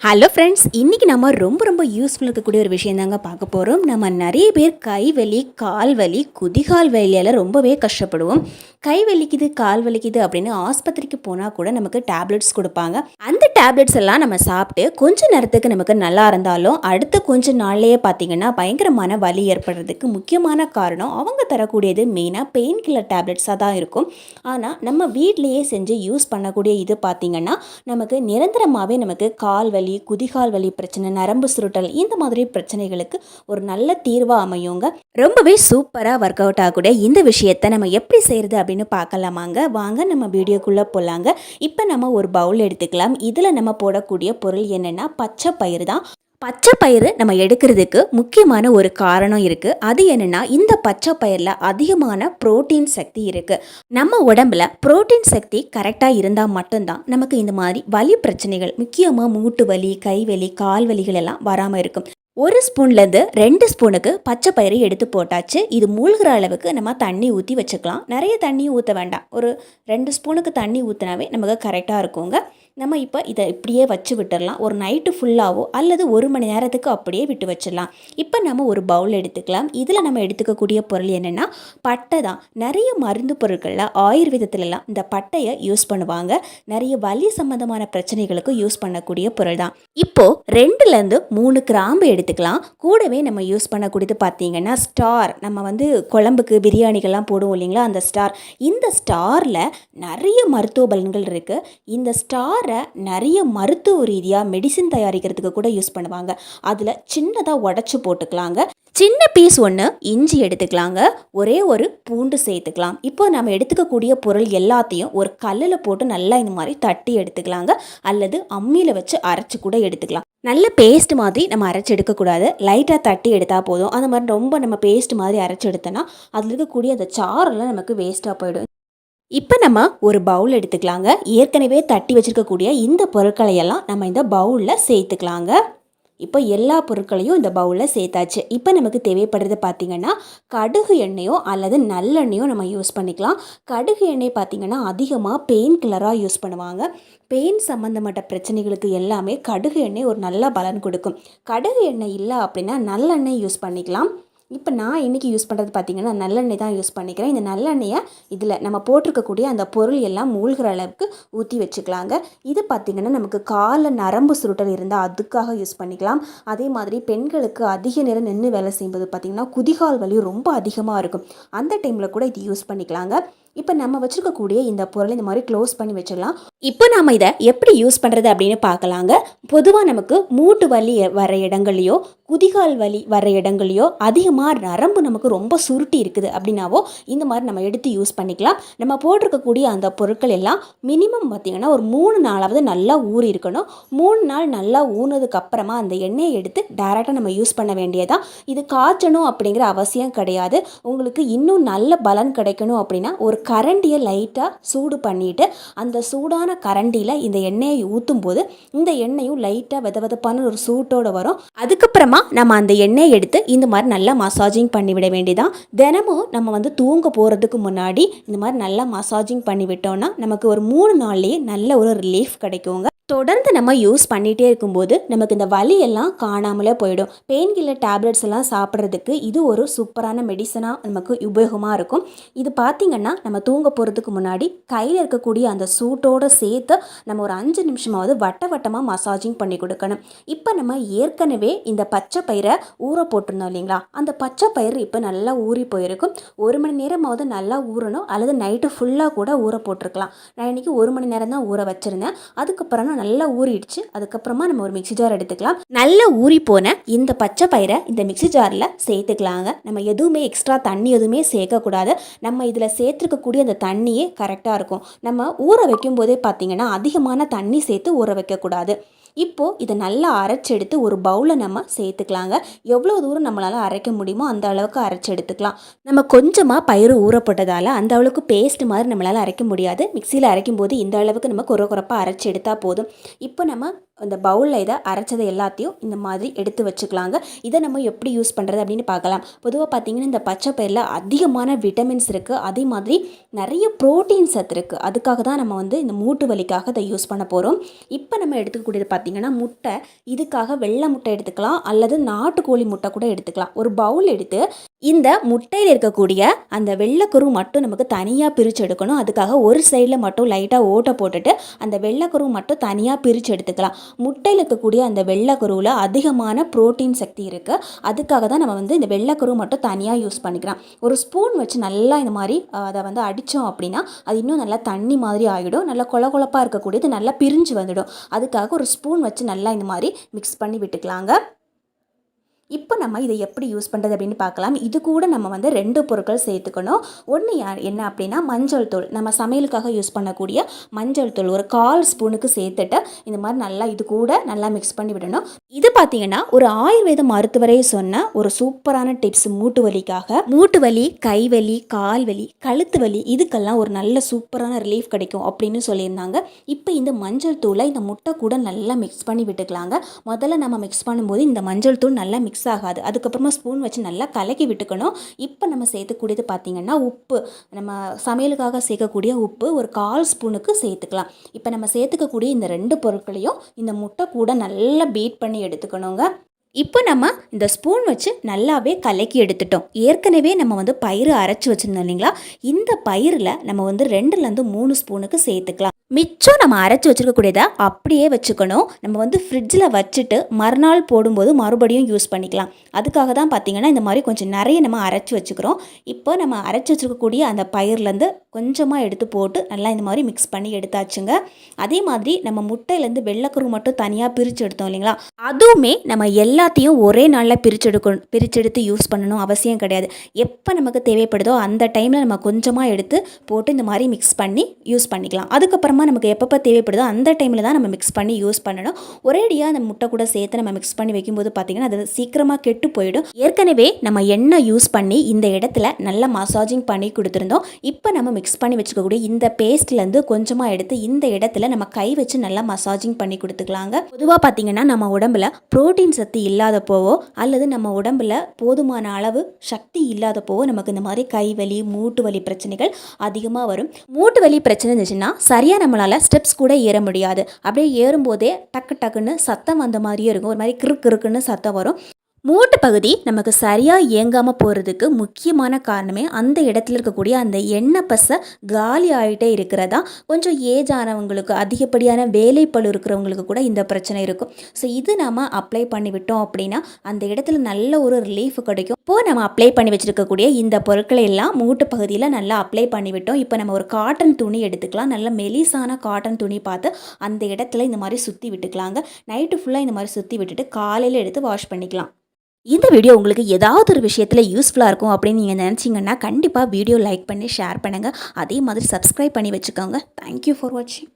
Hello friends, இன்றைக்கி நம்ம ரொம்ப யூஸ்ஃபுல் இருக்கக்கூடிய ஒரு விஷயம் தாங்க பார்க்க போகிறோம். நம்ம நிறைய பேர் கை வலி, கால் வலி, குதிகால் வலியால் ரொம்பவே கஷ்டப்படுவோம். கை வலிக்குது, கால் வலிக்குது அப்படின்னு ஆஸ்பத்திரிக்கு போனால் கூட நமக்கு டேப்லெட்ஸ் கொடுப்பாங்க. அந்த டேப்லெட்ஸ் எல்லாம் நம்ம சாப்பிட்டு கொஞ்ச நேரத்துக்கு நமக்கு நல்லா இருந்தாலும் அடுத்த கொஞ்ச நாள்லேயே பார்த்திங்கன்னா பயங்கரமான வலி ஏற்படுறதுக்கு முக்கியமான காரணம் அவங்க தரக்கூடியது மெயினாக பெயின் கில்லர் டேப்லெட்ஸாக தான் இருக்கும். ஆனால் நம்ம வீட்லேயே செஞ்சு யூஸ் பண்ணக்கூடிய இது பார்த்திங்கன்னா நமக்கு நிரந்தரமாகவே நமக்கு கால் வலி, குதிகால் வலி பிரச்சனை, நரம்பு சுருட்டல் இந்த மாதிரி பிரச்சனைகளுக்கு ஒரு நல்ல தீர்வாக அமையுங்க. ரொம்பவே சூப்பராக ஒர்க் அவுட் ஆகக்கூடிய இந்த விஷயத்தை நம்ம எப்படி செய்கிறது அப்படின்னு பார்க்கலாமாங்க. வாங்க நம்ம வீடியோக்குள்ளே போகலாங்க. இப்போ நம்ம ஒரு பவுல் எடுத்துக்கலாம். இதில் நம்ம போடக்கூடிய பொருள் என்னென்னா பச்சை பயிறு தான். பச்சை பயிறு நம்ம எடுக்கிறதுக்கு முக்கியமான ஒரு காரணம் இருக்குது. அது என்னென்னா இந்த பச்சை பயிரில் அதிகமான புரோட்டீன் சக்தி இருக்குது. நம்ம உடம்புல புரோட்டீன் சக்தி கரெக்டாக இருந்தால் மட்டும்தான் நமக்கு இந்த மாதிரி வலி பிரச்சனைகள், முக்கியமாக மூட்டு வலி, கை வலி, கால் வலிகள் எல்லாம் வராமல் இருக்கும். ஒரு ஸ்பூன்லேருந்து 2 ஸ்பூனுக்கு பச்சை பயிறு எடுத்து போட்டாச்சு. இது மூழ்கிற அளவுக்கு நம்ம தண்ணி ஊற்றி வச்சுக்கலாம். நிறைய தண்ணி ஊற்ற வேண்டாம். ஒரு 2 ஸ்பூனுக்கு தண்ணி ஊற்றினாவே நமக்கு கரெக்டாக இருக்குங்க. நம்ம இப்போ இதை இப்படியே வச்சு விட்டுடலாம். ஒரு நைட்டு ஃபுல்லாகவோ அல்லது 1 மணி நேரத்துக்கு அப்படியே விட்டு வச்சிடலாம். இப்போ நம்ம ஒரு பவுல் எடுத்துக்கலாம். இதில் நம்ம எடுத்துக்கக்கூடிய பொருள் என்னென்னா பட்டை தான். நிறைய மருந்து பொருட்களில் ஆயுர்வேதத்துலலாம் இந்த பட்டையை யூஸ் பண்ணுவாங்க. நிறைய வலி சம்மந்தமான பிரச்சனைகளுக்கு யூஸ் பண்ணக்கூடிய பொருள் தான். இப்போது 2லேருந்து 3 கிராம்பு எடுத்துக்கலாம். கூடவே நம்ம யூஸ் பண்ணக்கூடியது பார்த்திங்கன்னா ஸ்டார். நம்ம குழம்புக்கு பிரியாணிகள்லாம் போடுவோம் இல்லைங்களா, அந்த ஸ்டார். இந்த ஸ்டாரில் நிறைய மருத்துவ பலன்கள் இருக்குது. இந்த ஸ்டார் நிறைய மருத்துவ ரீதியாக மெடிசின் தயாரிக்கிறதுக்கு கூட யூஸ் பண்ணுவாங்க. அதில் சின்னதாக உடச்சி போட்டுக்கலாங்க. சின்ன பீஸ் ஒன்று இஞ்சி எடுத்துக்கலாங்க. ஒரே ஒரு பூண்டு சேர்த்துக்கலாம். இப்போ நம்ம எடுத்துக்கக்கூடிய பொருள் எல்லாத்தையும் ஒரு கல்லில் போட்டு நல்லா இந்த மாதிரி தட்டி எடுத்துக்கலாங்க. அல்லது அம்மியில் வச்சு அரைச்சி கூட எடுத்துக்கலாம். நல்ல பேஸ்ட் மாதிரி நம்ம அரைச்சி எடுக்கக்கூடாது. லைட்டாக தட்டி எடுத்தால் போதும். அந்த மாதிரி ரொம்ப நம்ம பேஸ்ட் மாதிரி அரைச்சி எடுத்தோன்னா அதில் இருக்கக்கூடிய அந்த சாரெல்லாம் நமக்கு வேஸ்ட்டாக போயிடும். இப்போ நம்ம ஒரு பவுல் எடுத்துக்கலாங்க. ஏற்கனவே தட்டி வச்சுருக்கக்கூடிய இந்த பொருட்களையெல்லாம் நம்ம இந்த பவுலில் சேர்த்துக்கலாங்க. இப்போ எல்லா பொருட்களையும் இந்த பவுலில் சேர்த்தாச்சு. இப்போ நமக்கு தேவைப்படுறது பார்த்திங்கன்னா கடுகு எண்ணெயோ அல்லது நல்லெண்ணெயோ நம்ம யூஸ் பண்ணிக்கலாம். கடுகு எண்ணெய் பார்த்திங்கன்னா அதிகமாக பெயின் கில்லராக யூஸ் பண்ணுவாங்க. பெயின் சம்மந்தப்பட்ட பிரச்சனைகளுக்கு எல்லாமே கடுகு எண்ணெய் ஒரு நல்ல பலன் கொடுக்கும். கடுகு எண்ணெய் இல்லை அப்படின்னா நல்லெண்ணெய் யூஸ் பண்ணிக்கலாம். இப்போ நான் இன்றைக்கி யூஸ் பண்ணுறது பார்த்திங்கன்னா நல்லெண்ணெய் தான் யூஸ் பண்ணிக்கிறேன். இந்த நல்லெண்ணெயை இதில் நம்ம போட்டிருக்கக்கூடிய அந்த பொருள் எல்லாம் மூழ்கிற அளவுக்கு ஊற்றி வச்சுக்கலாங்க. இது பார்த்திங்கன்னா நமக்கு காலில் நரம்பு சுருட்டல் இருந்தால் அதுக்காக யூஸ் பண்ணிக்கலாம். அதே மாதிரி பெண்களுக்கு அதிக நேரம் நின்று வேலை செய்யும்போது பார்த்திங்கன்னா குதிகால் வலி ரொம்ப அதிகமாக இருக்கும். அந்த டைமில் கூட இது யூஸ் பண்ணிக்கலாங்க. இப்போ நம்ம வச்சுருக்கக்கூடிய இந்த பொருளை இந்த மாதிரி க்ளோஸ் பண்ணி வச்சிடலாம். இப்போ நம்ம இதை எப்படி யூஸ் பண்ணுறது அப்படின்னு பார்க்கலாங்க. பொதுவாக நமக்கு மூட்டு வலி வர இடங்கள்லையோ குதிகால் வலி வர இடங்கள்லையோ அதிகமாக நரம்பு நமக்கு ரொம்ப சுருட்டி இருக்குது அப்படின்னாவோ இந்த மாதிரி நம்ம எடுத்து யூஸ் பண்ணிக்கலாம். நம்ம போட்டிருக்கக்கூடிய அந்த பொருட்கள் எல்லாம் மினிமம் பார்த்திங்கன்னா ஒரு 3 நாளாவது நல்லா ஊறி இருக்கணும். 3 நாள் நல்லா ஊறினதுக்கு அப்புறமா அந்த எண்ணெயை எடுத்து டைரெக்டாக நம்ம யூஸ் பண்ண வேண்டியதான். இது காய்ச்சணும் அப்படிங்கிற அவசியம் கிடையாது. உங்களுக்கு இன்னும் நல்ல பலன் கிடைக்கணும் அப்படின்னா ஒரு கரண்டியை லைட்டாக சூடு பண்ணிவிட்டு அந்த சூடான கரண்டியில் இந்த எண்ணெயை ஊற்றும் போது இந்த எண்ணெயும் லைட்டாக வெதவெதப்பான ஒரு சூட்டோடு வரும். அதுக்கப்புறமா நம்ம அந்த எண்ணெயை எடுத்து இந்த மாதிரி நல்லா மசாஜிங் பண்ணிவிட வேண்டியதான். தினமும் நம்ம தூங்க போகிறதுக்கு முன்னாடி இந்த மாதிரி நல்லா மசாஜிங் பண்ணி விட்டோம்னா நமக்கு ஒரு 3 நாள்லேயே நல்ல ஒரு ரிலீஃப் கிடைக்குங்க. தொடர்ந்து நம்ம யூஸ் பண்ணிகிட்டே இருக்கும்போது நமக்கு இந்த வலி எல்லாம் காணாமலே போயிடும். பெயின் கில்லர் டேப்லெட்ஸ் எல்லாம் சாப்பிட்றதுக்கு இது ஒரு சூப்பரான மெடிசனாக நமக்கு உபயோகமாக இருக்கும். இது பார்த்திங்கன்னா நம்ம தூங்க போகிறதுக்கு முன்னாடி கையில் இருக்கக்கூடிய அந்த சூட்டோடு சேர்த்து நம்ம ஒரு 5 நிமிஷமாவது வட்டமாக மசாஜிங் பண்ணி கொடுக்கணும். இப்போ நம்ம ஏற்கனவே இந்த பச்சை பயிரை ஊற போட்டிருந்தோம் இல்லைங்களா, அந்த பச்சை பயிறு இப்போ நல்லா ஊறி போயிருக்கும். 1 மணி நேரமாவது நல்லா ஊறணும். அல்லது நைட்டு ஃபுல்லாக கூட ஊற போட்டிருக்கலாம். நான் இன்றைக்கி 1 மணி நேரம் தான் ஊற வச்சுருந்தேன். அதுக்கப்புறம் நல்லா ஊறிடுச்சு. அதுக்கப்புறமா நம்ம ஒரு மிக்ஸி ஜார் எடுத்துக்கலாம். நல்லா ஊறி போன இந்த பச்சை பயிரை இந்த மிக்ஸி ஜாரில் சேர்த்துக்கலாங்க. நம்ம எதுவுமே எக்ஸ்ட்ரா தண்ணி எதுவுமே சேர்க்கக்கூடாது. நம்ம இதில் சேர்த்துருக்கக்கூடிய அந்த தண்ணியே கரெக்டாக இருக்கும். நம்ம ஊற வைக்கும் போதே பார்த்திங்கன்னா அதிகமான தண்ணி சேர்த்து ஊற வைக்கக்கூடாது. இப்போது இதை நல்லா அரைச்செடுத்து ஒரு பவுலில் நம்ம சேர்த்துக்கலாங்க. எவ்வளோ தூரம் நம்மளால் அரைக்க முடியுமோ அந்த அளவுக்கு அரைச்சி எடுத்துக்கலாம். நம்ம கொஞ்சமாக பயிறு ஊறப்பட்டதால் அந்த அளவுக்கு பேஸ்ட் மாதிரி நம்மளால் அரைக்க முடியாது. மிக்சியில் அரைக்கும் போது இந்த அளவுக்கு நம்ம குறப்பாக அரைச்சி எடுத்தால் போதும். இப்போ நம்ம இந்த பவுலில் இதை அரைச்சதை எல்லாத்தையும் இந்த மாதிரி எடுத்து வச்சுக்கலாங்க. இதை நம்ம எப்படி யூஸ் பண்ணுறது அப்படின்னு பார்க்கலாம். பொதுவாக பார்த்திங்கன்னா இந்த பச்சை பயிரில் அதிகமான விட்டமின்ஸ் இருக்குது, அதே மாதிரி நிறைய ப்ரோட்டீன் சத்து இருக்குது. அதுக்காக தான் நம்ம வந்து இந்த மூட்டு வலிக்காக இதை யூஸ் பண்ண போகிறோம். இப்போ நம்ம எடுத்துக்கக்கூடியது பார்த்திங்கன்னா முட்டை. இதுக்காக வெள்ளை முட்டை எடுத்துக்கலாம் அல்லது நாட்டுக்கோழி முட்டை கூட எடுத்துக்கலாம். ஒரு பவுல் எடுத்து இந்த முட்டையில் இருக்கக்கூடிய அந்த வெள்ளைக்கரு மட்டும் நமக்கு தனியாக பிரித்து எடுக்கணும். அதுக்காக ஒரு சைடில் மட்டும் லைட்டாக ஓட்டை போட்டுட்டு அந்த வெள்ளைக்கரு மட்டும் தனியாக பிரித்து எடுத்துக்கலாம். முட்டையில் இருக்கக்கூடிய அந்த வெள்ளைக்கருவில் அதிகமான புரோட்டீன் சக்தி இருக்குது. அதுக்காக தான் நம்ம வந்து இந்த வெள்ளைக்கரு மட்டும் தனியாக யூஸ் பண்ணிக்கலாம். ஒரு ஸ்பூன் வச்சு நல்லா இந்த மாதிரி அதை வந்து அடித்தோம் அப்படின்னா அது இன்னும் நல்லா தண்ணி மாதிரி ஆகிடும். நல்லா கொழப்பாக இருக்கக்கூடியது நல்லா பிரிஞ்சு வந்துடும். அதுக்காக ஒரு ஸ்பூன் வச்சு நல்லா இந்த மாதிரி மிக்ஸ் பண்ணி விட்டுக்கலாங்க. இப்போ நம்ம இதை எப்படி யூஸ் பண்ணுறது அப்படின்னு பார்க்கலாம். இது கூட நம்ம வந்து 2 பொருட்கள் சேர்த்துக்கணும். ஒன்று என்ன அப்படின்னா மஞ்சள் தூள். நம்ம சமையலுக்காக யூஸ் பண்ணக்கூடிய மஞ்சள் தூள் ஒரு 1/4 ஸ்பூனுக்கு சேர்த்துட்டு இந்த மாதிரி நல்லா இது கூட நல்லா மிக்ஸ் பண்ணி விடணும். இது பார்த்தீங்கன்னா ஒரு ஆயுர்வேத மருத்துவரே சொன்ன ஒரு சூப்பரான டிப்ஸ். மூட்டு வலிக்காக, மூட்டு வலி, கைவலி, கால் வலி, கழுத்து வலி இதுக்கெல்லாம் ஒரு நல்ல சூப்பரான ரிலீஃப் கிடைக்கும் அப்படின்னு சொல்லியிருந்தாங்க. இப்போ இந்த மஞ்சள் தூளை இந்த முட்டை கூட நல்லா மிக்ஸ் பண்ணி விட்டுக்கலாங்க. முதல்ல நம்ம மிக்ஸ் பண்ணும்போது இந்த மஞ்சள் தூள் நல்லா மிக்ஸ் ஆகாது. அதுக்கப்புறமா ஸ்பூன் வச்சு நல்லா கலக்கி விட்டுக்கணும். இப்போ நம்ம சேர்த்துக்கூடியது பார்த்திங்கன்னா உப்பு. நம்ம சமையலுக்காக சேர்க்கக்கூடிய உப்பு ஒரு 1/4 ஸ்பூனுக்கு சேர்த்துக்கலாம். இப்போ நம்ம சேர்த்துக்கக்கூடிய இந்த 2 பொருட்களையும் இந்த முட்டை கூட நல்லா பீட் பண்ணி எடுத்துக்கணுங்க. இப்போ நம்ம இந்த ஸ்பூன் வச்சு நல்லாவே கலக்கி எடுத்துட்டோம். ஏற்கனவே நம்ம வந்து பயிறு அரைச்சி வச்சுருந்தோம் இல்லைங்களா, இந்த பயிரில் நம்ம வந்து 2லேருந்து 3 ஸ்பூனுக்கு சேர்த்துக்கலாம். மிச்சம் நம்ம அரைச்சி வச்சுருக்கக்கூடியதை அப்படியே வச்சுக்கணும். நம்ம வந்து ஃப்ரிட்ஜில் வச்சுட்டு மறுநாள் போடும்போது மறுபடியும் யூஸ் பண்ணிக்கலாம். அதுக்காக தான் பார்த்திங்கன்னா இந்த மாதிரி கொஞ்சம் நிறைய நம்ம அரைச்சி வச்சுக்கிறோம். இப்போ நம்ம அரைச்சி வச்சுருக்கக்கூடிய அந்த பயிர்லேருந்து கொஞ்சமாக எடுத்து போட்டு நல்லா இந்த மாதிரி மிக்ஸ் பண்ணி எடுத்தாச்சுங்க. அதே மாதிரி நம்ம முட்டையிலேருந்து வெள்ளைக்கரு மட்டும் தனியாக பிரித்து எடுத்தோம் இல்லைங்களா, அதுவுமே நம்ம எல்லாத்தையும் ஒரே நாளில் பிரிச்செடுத்து யூஸ் பண்ணணும் அவசியம் கிடையாது. எப்போ நமக்கு தேவைப்படுதோ அந்த டைமில் நம்ம கொஞ்சமாக எடுத்து போட்டு இந்த மாதிரி மிக்ஸ் பண்ணி யூஸ் பண்ணிக்கலாம். அதுக்கப்புறமா நமக்கு எப்பப்போ தேவைப்படுதோ அந்த டைமில் தான் நம்ம மிக்ஸ் பண்ணி யூஸ் பண்ணணும். ஒரேடியாக அந்த முட்டை கூட சேர்த்து நம்ம மிக்ஸ் பண்ணி வைக்கும்போது பார்த்திங்கன்னா அது சீக்கிரமாக கெட்டு போயிடும். ஏற்கனவே நம்ம எண்ணெய் யூஸ் பண்ணி இந்த இடத்துல நல்லா மசாஜிங் பண்ணி கொடுத்துருந்தோம். இப்போ நம்ம மிக்ஸ் பண்ணி வச்சுக்கக்கூடிய இந்த பேஸ்ட்லேருந்து கொஞ்சமாக எடுத்து இந்த இடத்துல நம்ம கை வச்சு நல்லா மசாஜிங் பண்ணி கொடுத்துக்கலாங்க. பொதுவாக பார்த்திங்கன்னா நம்ம உடம்புல புரோட்டீன் சத்து இல்லாதப்போவோ அல்லது நம்ம உடம்புல போதுமான அளவு சக்தி இல்லாதப்போவோ நமக்கு இந்த மாதிரி கை வலி, மூட்டு வலி பிரச்சனைகள் அதிகமாக வரும். மூட்டு வலி பிரச்சனை இருந்துச்சுன்னா சரியாக நம்மளால் ஸ்டெப்ஸ் கூட ஏற முடியாது. அப்படியே ஏறும்போதே டக்குன்னு சத்தம் வந்த மாதிரியே இருக்கும். ஒரு மாதிரி கிறுக்குன்னு சத்தம் வரும். மூட்டு பகுதி நமக்கு சரியாக இயங்காமல் போகிறதுக்கு முக்கியமான காரணமே அந்த இடத்துல இருக்கக்கூடிய அந்த எண்ணெய் பசை காலி ஆகிட்டே இருக்கிறதா. கொஞ்சம் ஏஜ் ஆனவங்களுக்கு, அதிகப்படியான வேலைப்பளு இருக்கிறவங்களுக்கு கூட இந்த பிரச்சனை இருக்கும். ஸோ இது நம்ம அப்ளை பண்ணிவிட்டோம் அப்படின்னா அந்த இடத்துல நல்ல ஒரு ரிலீஃப் கிடைக்கும். இப்போது நம்ம அப்ளை பண்ணி வச்சுருக்கக்கூடிய இந்த பொருட்களை எல்லாம் மூட்டு பகுதியில் நல்லா அப்ளை பண்ணிவிட்டோம். இப்போ நம்ம ஒரு காட்டன் துணி எடுத்துக்கலாம். நல்ல மெலிசான காட்டன் துணி பார்த்து அந்த இடத்துல இந்த மாதிரி சுற்றி விட்டுக்கலாங்க. நைட்டு ஃபுல்லாக இந்த மாதிரி சுற்றி விட்டுட்டு காலையில் எடுத்து வாஷ் பண்ணிக்கலாம். இந்த வீடியோ உங்களுக்கு ஏதாவது ஒரு விஷயத்தில் யூஸ்ஃபுல்லாக இருக்கும் அப்படின்னு நீங்கள் நினச்சிங்கன்னா கண்டிப்பாக வீடியோ லைக் பண்ணி ஷேர் பண்ணுங்கள். அதே மாதிரி சப்ஸ்கிரைப் பண்ணி வச்சுக்கோங்க. தேங்க்யூ ஃபார் வாட்சிங்.